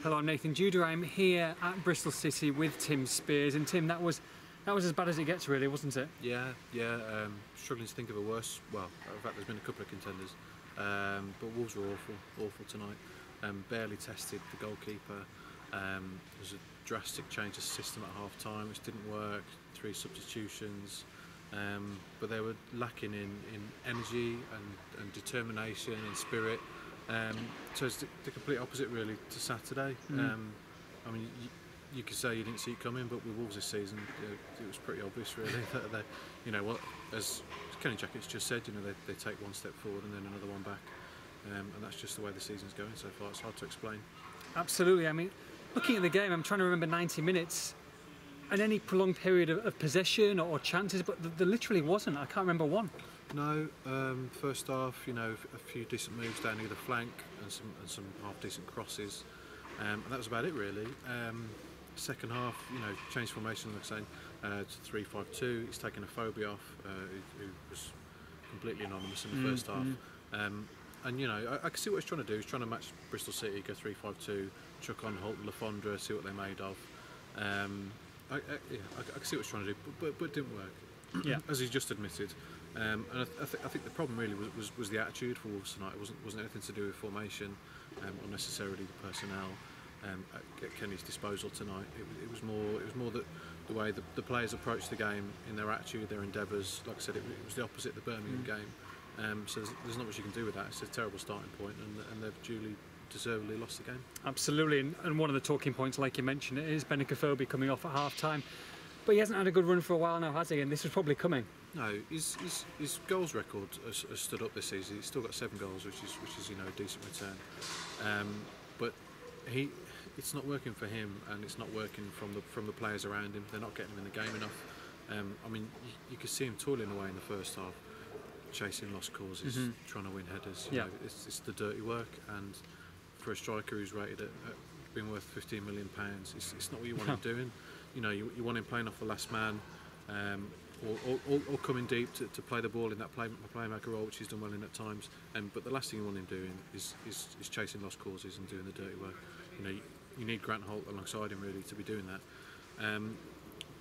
Hello, I'm Nathan Judah. I'm here at Bristol City with Tim Spiers, and Tim, that was as bad as it gets, really, wasn't it? Yeah. Struggling to think of a worse. Well, in fact, there's been a couple of contenders, but Wolves were awful tonight. Barely tested the goalkeeper. There was a drastic change of system at half time, which didn't work. 3 substitutions, but they were lacking in energy and determination and spirit. So it's the complete opposite, really, to Saturday. I mean, you could say you didn't see it coming, but with Wolves this season, it was pretty obvious, really, that they, as Kenny Jackett's just said, they take one step forward and then another one back, and that's just the way the season's going so far. It's hard to explain. Absolutely. I mean, looking at the game, I'm trying to remember 90 minutes and any prolonged period of possession or chances, but there literally wasn't. I can't remember one. No, first half, a few decent moves down either flank and some half decent crosses, and that was about it, really. Second half, changed formation, like I was saying, to 3-5-2. He's taken Afobe off, who was completely anonymous in the first half. And I can see what he's trying to do. He's trying to match Bristol City, go 3-5-2, chuck on Holt, Lafondra, see what they're made of. I can see what he's trying to do, but it didn't work. Yeah, as he's just admitted. And I think the problem really was the attitude for Wolves tonight. It wasn't anything to do with formation or necessarily the personnel at Kenny's disposal tonight. It was more that the way the players approached the game in their attitude, their endeavours. Like I said, it was the opposite of the Birmingham game. So there's not much you can do with that. It's a terrible starting point, and they've deservedly lost the game. Absolutely, and one of the talking points, like you mentioned, it is Afobe coming off at half time. But he hasn't had a good run for a while now, has he? And this was probably coming. No, his goals record has stood up this season. He's still got 7 goals, which is a decent return. But it's not working for him, and it's not working from the players around him. They're not getting him in the game enough. I mean, you could see him toiling away in the first half, chasing lost causes, trying to win headers. It's the dirty work, and for a striker who's rated at being worth £15 million, it's not what you want him doing. You want him playing off the last man, or coming deep to play the ball in that playmaker role, which he's done well in at times. But the last thing you want him doing is chasing lost causes and doing the dirty work. You need Grant Holt alongside him, really, to be doing that.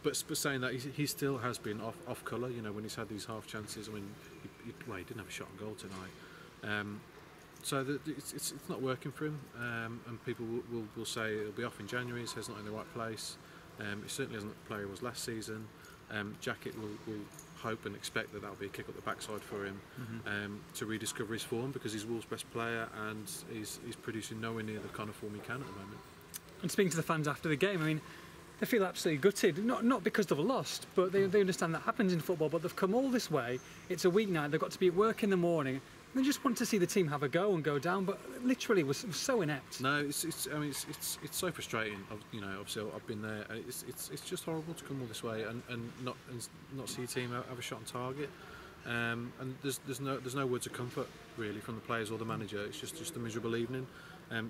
But saying that, he still has been off colour. When he's had these half chances. I mean, he didn't have a shot on goal tonight. So it's not working for him, and people will say he'll be off in January. So he's not in the right place. He certainly isn't the player he was last season. Jackett will hope and expect that will be a kick up the backside for him to rediscover his form, because he's Wolves' best player and he's producing nowhere near the kind of form he can at the moment. And speaking to the fans after the game, I mean, they feel absolutely gutted, not because they've lost, but they understand that happens in football, but they've come all this way. It's a weeknight, they've got to be at work in the morning. They just want to see the team have a go and go down, but literally was so inept. No, it's so frustrating. Obviously I've been there. It's just horrible to come all this way and not see your team have a shot on target. And there's no words of comfort, really, from the players or the manager. It's just a miserable evening.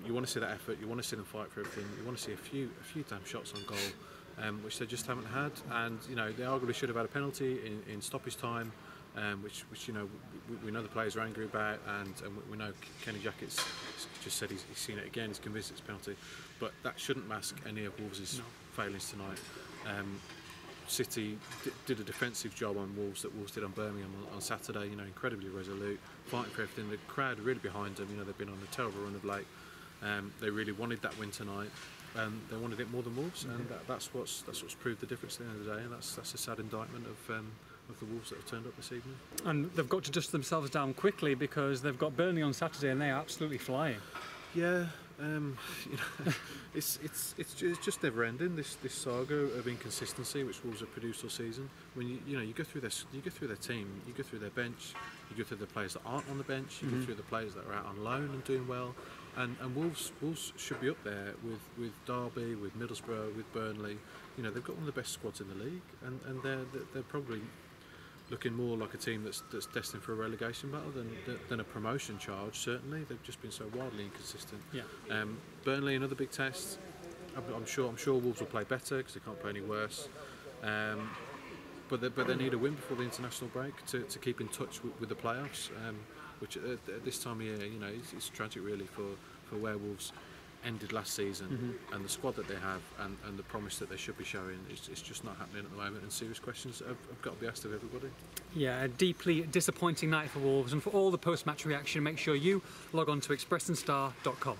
You want to see that effort. You want to see them fight for everything. You want to see a few damn shots on goal, which they just haven't had. And they arguably should have had a penalty in stoppage time. Which we know the players are angry about, and we know Kenny Jackett's just said he's seen it again. He's convinced it's a penalty, but that shouldn't mask any of Wolves' failings tonight. City did a defensive job on Wolves that Wolves did on Birmingham on Saturday. Incredibly resolute, fighting for everything. The crowd are really behind them. They've been on a terrible run of late. They really wanted that win tonight. They wanted it more than Wolves, and that's what's proved the difference at the end of the day. And that's a sad indictment of the Wolves that have turned up this evening. And they've got to dust themselves down quickly, because they've got Burnley on Saturday and they are absolutely flying. Yeah, it's just never ending, this saga of inconsistency which Wolves have produced all season. When you go through their team, you go through their bench, you go through the players that aren't on the bench, you go through the players that are out on loan and doing well, and Wolves should be up there with Derby, with Middlesbrough, with Burnley. They've got one of the best squads in the league, and they're probably looking more like a team that's destined for a relegation battle than a promotion charge. Certainly, they've just been so wildly inconsistent. Yeah. Burnley, another big test. I'm sure Wolves will play better, because they can't play any worse. But they need a win before the international break to keep in touch with the playoffs. Which at this time of year, it's tragic, really, for Werewolves. ended last season, and the squad that they have, and the promise that they should be showing, it's just not happening at the moment, and serious questions have got to be asked of everybody. Yeah, a deeply disappointing night for Wolves, and for all the post-match reaction, make sure you log on to expressandStar.com.